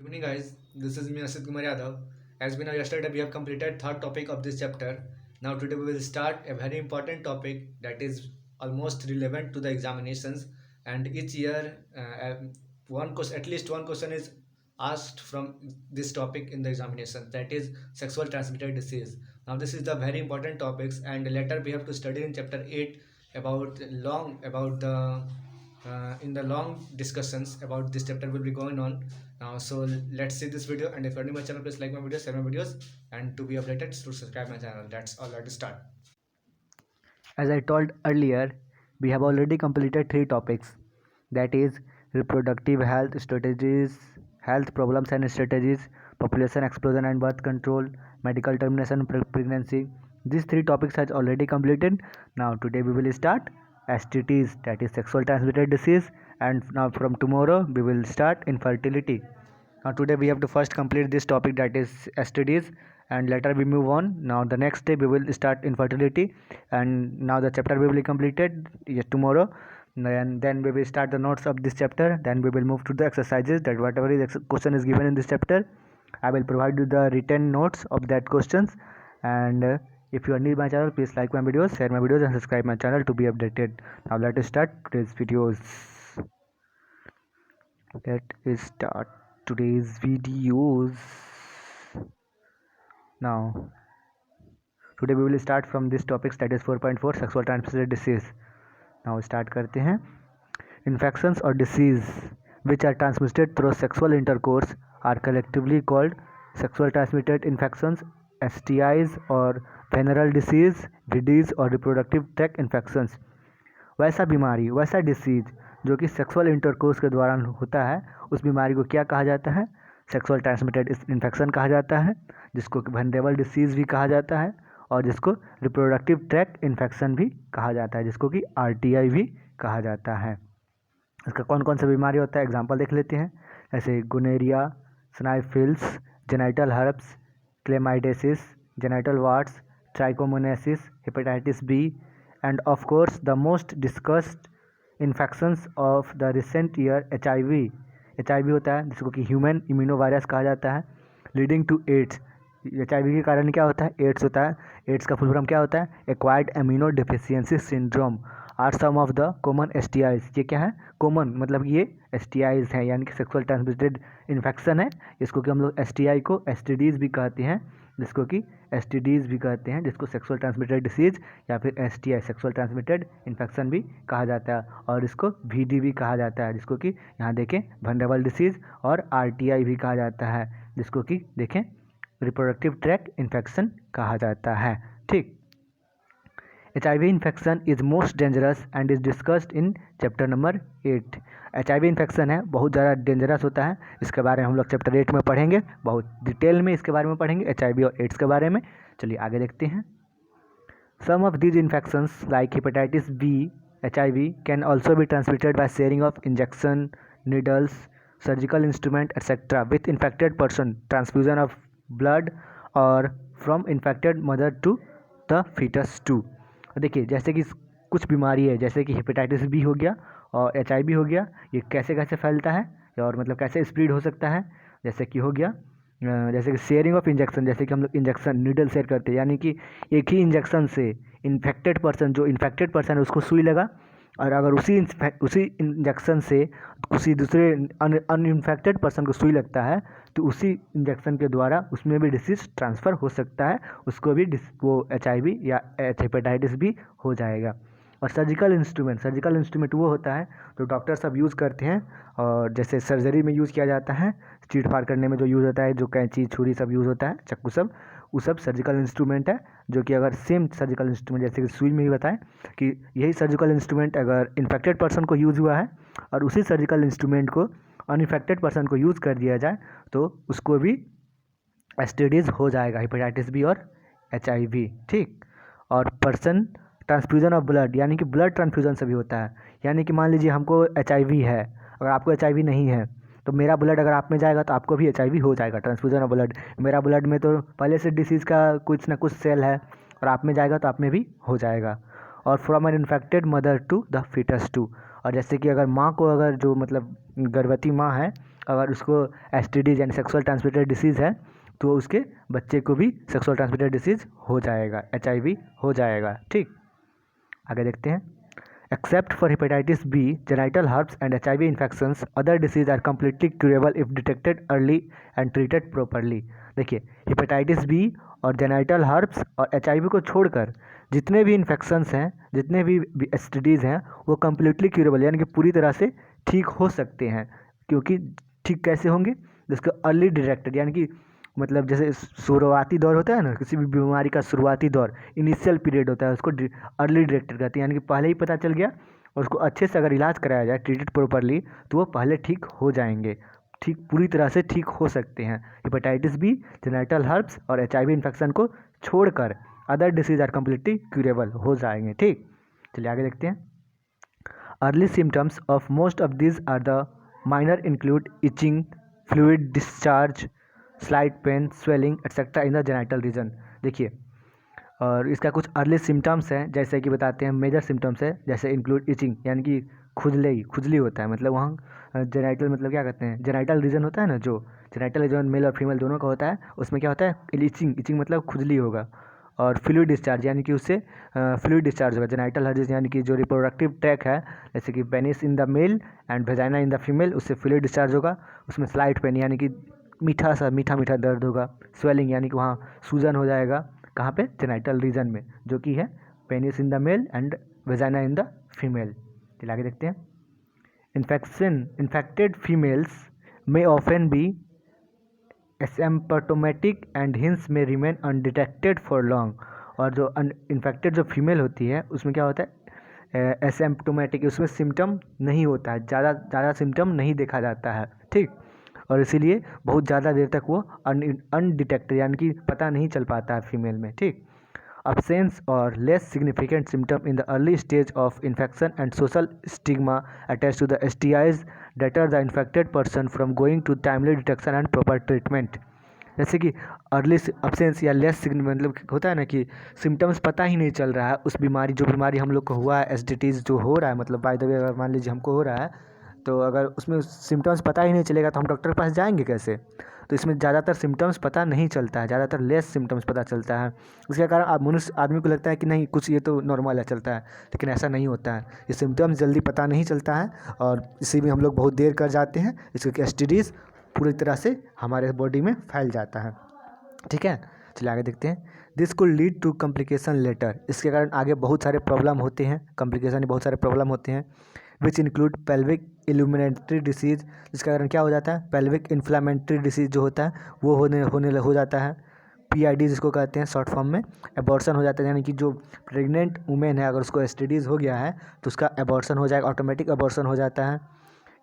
Good evening, guys. This is me, Asit Kumar Yadav. As we know, yesterday we have completed third topic of this chapter. Now today we will start a very important topic that is almost relevant to the examinations. And each year, one question, at least one question is asked from this topic in the examination. That is sexual transmitted disease. Now this is the very important topics, and later we have to study in chapter 8 about the in the long discussions about this chapter will be going on now. So let's see this video, and if you're new to my channel, please like my videos, share my videos, and to be updated, to subscribe my channel. That's all. Let's start. As I told earlier, we have already completed 3 topics, that is reproductive health strategies, health problems and strategies, population explosion and birth control, medical termination pregnancy. These 3 topics has already completed. Now today we will start STDs, that is sexual transmitted disease, and now from tomorrow we will start infertility. Now today we have to first complete this topic, that is STDs, and later we move on. Now the next day we will start infertility, and now the chapter will be completed tomorrow, and then we will start the notes of this chapter. Then we will move to the exercises, that whatever is question is given in this chapter, I will provide you the written notes of that questions. And if you are new to my channel, please like my videos, share my videos, and subscribe my channel to be updated. Now let us start today's videos. Let us start today's videos. Now today we will start from this topics, that is 4.4 sexual transmitted disease. Now start करते हैं. Infections or disease which are transmitted through sexual intercourse are collectively called sexual transmitted infections, STIs, or venereal disease, VDs, और reproductive tract infections. वैसा बीमारी, वैसा disease जो कि sexual intercourse के दौरान होता है, उस बीमारी को क्या कहा जाता है? सेक्सुअल ट्रांसमिटेड इन्फेक्शन कहा जाता है, जिसको वेनरेबल डिसीज़ भी कहा जाता है, और जिसको रिप्रोडक्टिव ट्रैक्ट इन्फेक्शन भी कहा जाता है, जिसको कि RTI भी कहा जाता है. इसका कौन कौन सा बीमारी होता है, एग्जांपल देख लेते हैं. जैसे gonorrhoea, syphilis, genital herpes, chlamydiasis, genital warts, trichomoniasis, hepatitis B, and of course the most discussed infections of the recent year, HIV होता है, जिसको कि ह्यूमन इम्यूनो वायरस कहा जाता है, लीडिंग टू एड्स. HIV के कारण क्या होता है? एड्स होता है. एड्स का फुल फॉर्म क्या होता है? Acquired immuno deficiency syndrome are some of the common STIs. ये क्या है? कॉमन मतलब ये STIs हैं, यानी कि सेक्सुअल ट्रांसमिटेड इन्फेक्शन है. इसको कि हम लोग STI को STDs भी कहते हैं, जिसको कि STDs भी कहते हैं, जिसको सेक्सुअल ट्रांसमिटेड डिसीज या फिर STI सेक्सुअल ट्रांसमिटेड इन्फेक्शन भी कहा जाता है, और इसको VD भी कहा जाता है, जिसको कि यहाँ देखें वनरेबल डिसीज, और RTI भी कहा जाता है, जिसको कि देखें रिप्रोडक्टिव ट्रैक्ट इन्फेक्शन कहा जाता है. ठीक. HIV infection is most dangerous and is discussed in chapter number 8. HIV infection है, बहुत ज़्यादा डेंजरस होता है. इसके बारे में हम लोग चैप्टर 8 में पढ़ेंगे, बहुत डिटेल में इसके बारे में पढ़ेंगे, HIV और एड्स के बारे में. चलिए आगे देखते हैं. Some of these infections like hepatitis B, HIV can also be transmitted by sharing of injection, needles, surgical instrument etcetera with infected person, transfusion of blood, और from infected mother to the foetus too. देखिए, जैसे कि कुछ बीमारी है, जैसे कि hepatitis B हो गया और HIV हो गया, ये कैसे कैसे फैलता है और मतलब कैसे स्प्रेड हो सकता है. जैसे कि हो गया, जैसे कि शेयरिंग ऑफ इंजेक्शन, जैसे कि हम लोग इंजेक्शन नीडल शेयर करते हैं, यानी कि एक ही इंजेक्शन से इन्फेक्टेड पर्सन, जो इन्फेक्टेड पर्सन है उसको सुई लगा, और अगर उसी इंजेक्शन से किसी दूसरे अनइन्फेक्टेड पर्सन को सुई लगता है, तो उसी इंजेक्शन के द्वारा उसमें भी डिसीज ट्रांसफ़र हो सकता है, उसको भी वो HIV या हेपेटाइटिस भी हो जाएगा. और सर्जिकल इंस्ट्रूमेंट वो होता है जो डॉक्टर सब यूज़ करते हैं, और जैसे सर्जरी में यूज़ किया जाता है, चीर फाड़ करने में जो यूज़ होता है, जो कैंची छुरी सब यूज़ होता है, चक्कू सब, वो सब सर्जिकल इंस्ट्रूमेंट है. जो कि अगर सेम सर्जिकल इंस्ट्रूमेंट जैसे कि सुई में ही बताएं कि यही सर्जिकल इंस्ट्रूमेंट अगर इन्फेक्टेड पर्सन को यूज़ हुआ है, और उसी सर्जिकल इंस्ट्रूमेंट को अनइन्फेक्टेड पर्सन को यूज़ कर दिया जाए, तो उसको भी STDs हो जाएगा, हेपेटाइटिस बी और HIV. ठीक. और पर्सन ट्रांसफ्यूजन ऑफ ब्लड, यानी कि ब्लड ट्रांसफ्यूजन से भी होता है. यानी कि मान लीजिए हमको HIV है, अगर आपको HIV नहीं है, तो मेरा ब्लड अगर आप में जाएगा तो आपको भी HIV हो जाएगा. ट्रांसफ्यूजन ऑफ ब्लड, मेरा ब्लड में तो पहले से डिसीज़ का कुछ ना कुछ सेल है, और आप में जाएगा तो आप में भी हो जाएगा. और from an infected mother to the foetus too, और जैसे कि अगर माँ को, अगर जो मतलब गर्भवती माँ है अगर उसको STD यानी सेक्सुअल ट्रांसमिटेड डिसीज़ है तो उसके बच्चे को भी सेक्सुअल ट्रांसमिटेड डिसीज़ हो जाएगा, HIV हो जाएगा। ठीक, आगे देखते हैं। Except for hepatitis B, genital herpes and HIV infections, other disease are completely curable if detected early and treated properly. देखिए, हेपेटाइटिस बी और जेनाइटल हर्ब्स और HIV को छोड़कर जितने भी इन्फेक्शंस हैं, जितने भी STDs हैं, वो कम्प्लीटली क्यूरेबल यानी कि पूरी तरह से ठीक हो सकते हैं। क्योंकि ठीक कैसे होंगे? जिसको अर्ली डिटेक्टेड यानी कि मतलब जैसे शुरुआती दौर होता है ना, किसी भी बीमारी का शुरुआती दौर, इनिशियल पीरियड होता है, उसको अर्ली डिटेक्टेड कहते हैं। यानी कि पहले ही पता चल गया और उसको अच्छे से अगर इलाज कराया जाए, ट्रीटेड प्रॉपरली, तो वो पहले ठीक हो जाएंगे, ठीक पूरी तरह से ठीक हो सकते हैं। हेपेटाइटिस बी, जेनाइटल हर्ब्स और HIV इन्फेक्शन को छोड़कर other disease are completely curable हो जाएंगे। ठीक, चलिए आगे देखते हैं। Early symptoms of most of this are the minor include itching, fluid discharge, slight pain, swelling etcetera in the genital region. देखिए, और इसका कुछ अर्ली सिम्टम्स हैं, जैसे कि बताते हैं। मेजर सिम्टम्स है जैसे इंक्लूड इचिंग यानी कि खुजली होता है, मतलब वहाँ जेनाइटल मतलब क्या कहते हैं, जेनाइटल रीजन होता है ना, जो जेनाइटल रीजन मेल और फीमेल दोनों का होता है, उसमें क्या होता है, इचिंग मतलब खुजली होगा। और फ्लूइड डिस्चार्ज यानी कि उससे फ्लूइड डिस्चार्ज होगा। जेनाइटल हर्ज यानी कि जो रिप्रोडक्टिव ट्रैक है, जैसे कि penis in the male and vagina in the female, उससे फ्लूइड डिस्चार्ज होगा। उसमें स्लाइट पेन यानी कि मीठा दर्द होगा। स्वेलिंग यानी कि वहाँ सूजन हो जाएगा, कहाँ पे, जेनाइटल रीजन में, जो कि है penis in the male and vagina in the female. चलिए आगे देखते हैं। इन्फेक्टेड फीमेल्स में often be asymptomatic and hence में रिमेन अनडिटेक्टेड फॉर लॉन्ग। और जो इन्फेक्टेड जो फीमेल होती है उसमें क्या होता है, एसिम्प्टोमेटिक, उसमें सिम्टम नहीं होता है, ज़्यादा सिम्टम नहीं देखा जाता है। ठीक, और इसीलिए बहुत ज़्यादा देर तक वो अनडिटेक्टेड यानी कि पता नहीं चल पाता है फीमेल में। ठीक, absence or less significant symptom in the early stage of infection and social stigma attached to the STIs deter the infected person from going to timely detection and proper treatment। जैसे कि early absence या less मतलब होता है ना कि symptoms पता ही नहीं चल रहा है उस बीमारी, जो बीमारी हम लोग को हुआ है, STDs जो हो रहा है, मतलब बाय द वे अगर मान लीजिए हमको हो रहा है, तो अगर उसमें सिम्टम्स पता ही नहीं चलेगा तो हम डॉक्टर के पास जाएंगे कैसे? तो इसमें ज़्यादातर सिम्टम्स पता नहीं चलता है, ज़्यादातर लेस सिम्टम्स पता चलता है। इसके कारण आदमी को लगता है कि नहीं, कुछ ये तो नॉर्मल है, चलता है, लेकिन ऐसा नहीं होता है। ये सिम्टम्स जल्दी पता नहीं चलता है और इसी में हम लोग बहुत देर कर जाते हैं, इसके STDs पूरी तरह से हमारे बॉडी में फैल जाता है। ठीक है, चलिए आगे देखते हैं। This could lead to complication later. इसके कारण आगे बहुत सारे प्रॉब्लम होते हैं, कॉम्प्लिकेशन बहुत सारे प्रॉब्लम होते हैं, विच इंक्लूड पेल्विक इल्यूमिनेटरी डिसीज़। जिसका कारण क्या हो जाता है, पेल्विक इन्फ्लामेटरी डिसीज़ जो होता है वो होने हो जाता है। PID जिसको कहते हैं शॉर्ट फॉर्म में, एबॉर्शन हो जाता है, यानी कि जो प्रेग्नेंट वुमेन है अगर उसको STDs हो गया है तो उसका एबॉर्शन हो जाएगा, ऑटोमेटिक एबॉर्शन हो जाता है।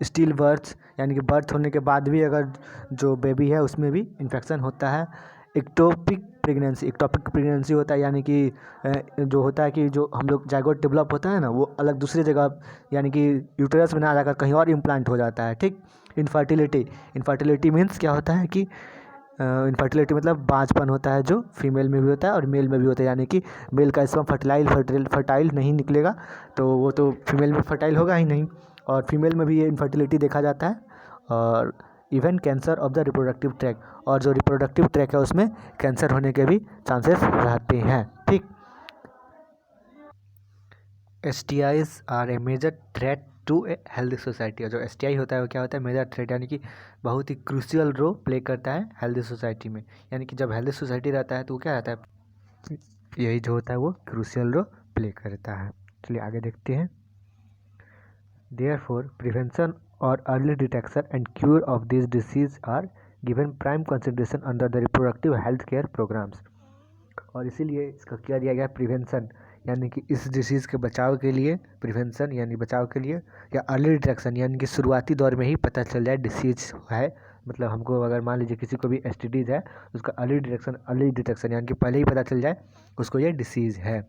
स्टिल बर्थ यानी कि बर्थ होने के बाद भी अगर जो बेबी है उसमें भी इन्फेक्शन होता है। एक्टोपिक प्रेगनेंसी होता है, यानी कि जो होता है कि जो हम लोग जाइगोट डेवलप होता है ना, वो अलग दूसरी जगह यानी कि यूटेरस में ना जाकर कहीं और इम्प्लांट हो जाता है। ठीक, इनफर्टिलिटी मीन्स क्या होता है कि इनफर्टिलिटी मतलब बांझपन होता है, जो फीमेल में भी होता है और मेल में भी होता है, यानी कि मेल का स्पर्म फर्टाइल नहीं निकलेगा तो वो तो फीमेल में फर्टाइल होगा ही नहीं, और फीमेल में भी ये इनफर्टिलिटी देखा जाता है। और even cancer of the reproductive tract, और जो रिप्रोडक्टिव ट्रैक है उसमें कैंसर होने के भी चांसेस रहते हैं। ठीक, STIs are a major threat to a healthy society. और जो STI होता है वो क्या होता है, मेजर थ्रेट, यानी कि बहुत ही क्रूशियल रोल प्ले करता है हेल्दी सोसाइटी में। यानी कि जब हेल्दी सोसाइटी रहता है तो वो क्या रहता है, यही जो होता है वो क्रूशियल रोल प्ले करता है। चलिए आगे देखते हैं। Therefore, prevention or early detection and cure of these diseases are given prime consideration under the reproductive health care programs। और इसीलिए इसका क्या दिया गया, प्रिवेंशन यानी कि इस डिसीज़ के बचाव के लिए, प्रिवेंशन यानी बचाव के लिए, या अर्ली डिटेक्शन यानी कि शुरुआती दौर में ही पता चल जाए डिसीज है, मतलब हमको अगर मान लीजिए किसी को भी STDs है उसका अर्ली डिटेक्शन यानी कि पहले ही पता चल जाए उसको ये डिसीज़ है।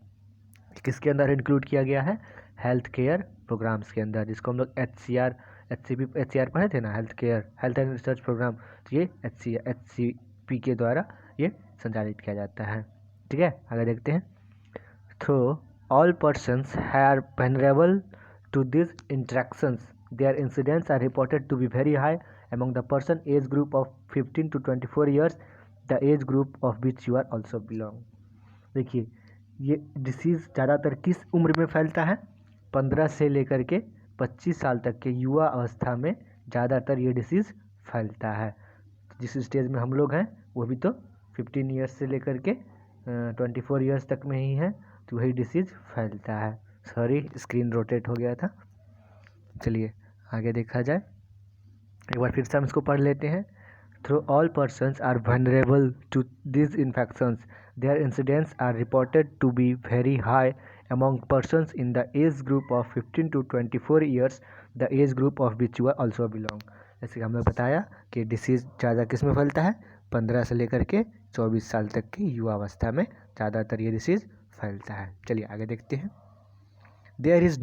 किसके अंदर इंक्लूड किया गया है, हेल्थ केयर प्रोग्राम्स के अंदर, जिसको हम लोग HCR पढ़े थे ना, हेल्थ एंड रिसर्च प्रोग्राम, तो ये HCP के द्वारा ये संचालित किया जाता है। ठीक है, आगे देखते हैं। Though all persons are vulnerable to this infections, their incidents are reported to be very high among the person age group of 15 to 24 years, the age group of which you are also belong. देखिए ये disease ज़्यादातर किस उम्र में फैलता है? 15 से लेकर के 25 साल तक के युवा अवस्था में ज़्यादातर ये डिसीज़ फैलता है. जिस स्टेज में हम लोग हैं वो भी तो 15 ईयर्स से लेकर के 24 ईयर्स तक में ही है, तो वही डिसीज़ फैलता है. सॉरी, स्क्रीन रोटेट हो गया था. चलिए आगे देखा जाए. एक बार फिर से हम इसको पढ़ लेते हैं. Through all persons are vulnerable to this infections. Their incidents are reported to be very high among persons in the age group of 15 to 24 years, the age group of which you are also belong. जैसे कि हमने बताया कि disease ज़्यादा किस में फैलता है? 15 से लेकर के 24 साल तक की युवा अवस्था में ज़्यादातर ये डिसीज़ फैलता है. चलिए आगे देखते हैं. There is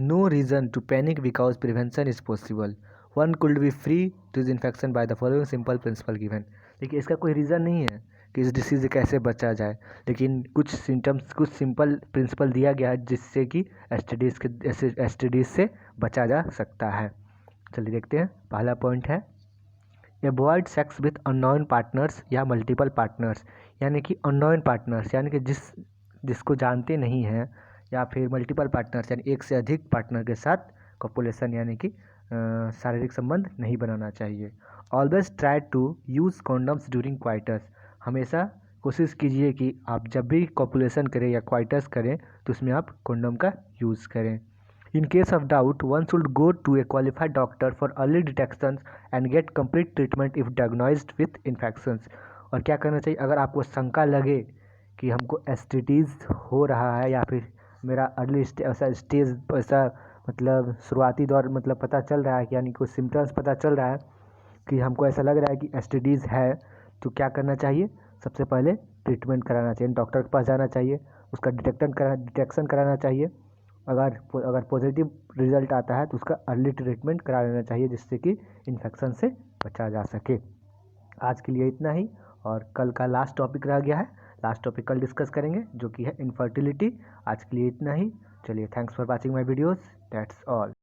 no reason to panic because prevention is possible. One could be free to this infection by the following simple principle given. देखिए इसका कोई रीज़न नहीं है कि इस डिसीज़ से कैसे बचा जाए, लेकिन कुछ सिम्टम्स, कुछ सिंपल प्रिंसिपल दिया गया है जिससे कि एसटीडीज से बचा जा सकता है. चलिए देखते हैं. पहला पॉइंट है avoid sex with unknown partners या मल्टीपल पार्टनर्स. यानी कि अननोन पार्टनर्स यानी कि जिसको जानते नहीं हैं, या फिर मल्टीपल पार्टनर्स यानी एक से अधिक पार्टनर के साथ कॉपुलेशन यानी कि शारीरिक संबंध नहीं बनाना चाहिए. Always try to use condoms during coitus. हमेशा कोशिश कीजिए कि आप जब भी कॉपुलेशन करें या क्वाइटस करें तो उसमें आप कॉन्डम का यूज़ करें. In case of doubt, one should go to a qualified doctor for early detection and get complete treatment if diagnosed with infections. और क्या करना चाहिए अगर आपको शंका लगे कि हमको एसटीडीज हो रहा है या फिर मेरा अर्ली ऐसा स्टेज ऐसा मतलब शुरुआती दौर मतलब पता चल रहा है कि यानी कुछ सिम्टम्स पता चल रहा है कि हमको ऐसा लग रहा है कि एसटीडीज है, तो क्या करना चाहिए? सबसे पहले ट्रीटमेंट कराना चाहिए, डॉक्टर के पास जाना चाहिए, उसका डिटेक्शन कराना चाहिए. अगर पॉजिटिव रिजल्ट आता है तो उसका अर्ली ट्रीटमेंट करा लेना चाहिए जिससे कि इन्फेक्शन से बचा जा सके. आज के लिए इतना ही, और कल का लास्ट टॉपिक रह गया है. लास्ट टॉपिक कल डिस्कस करेंगे जो कि है इनफर्टिलिटी. आज के लिए इतना ही. चलिए, thanks for watching my videos. That's all.